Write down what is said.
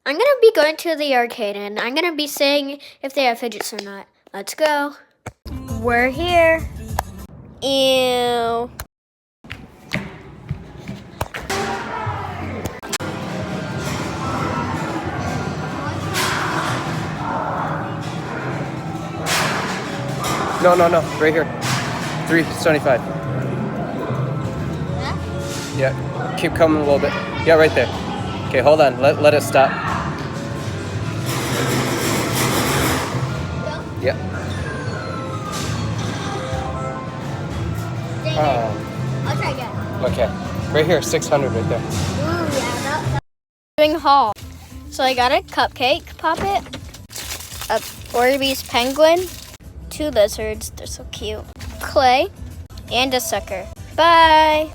I'm going to be going to the arcade and I'm going to be saying if they have fidgets or not. Let's go. We're here. Ew. No, right here. 375. Yeah, keep coming a little bit. Yeah, right there. Okay, hold on. Let it stop. Yeah. I'll try again. Okay. Right here, 600 right there. Ooh, yeah, doing haul. So I got a cupcake puppet, a Orbeez penguin, 2 lizards, they're so cute, clay, and a sucker. Bye!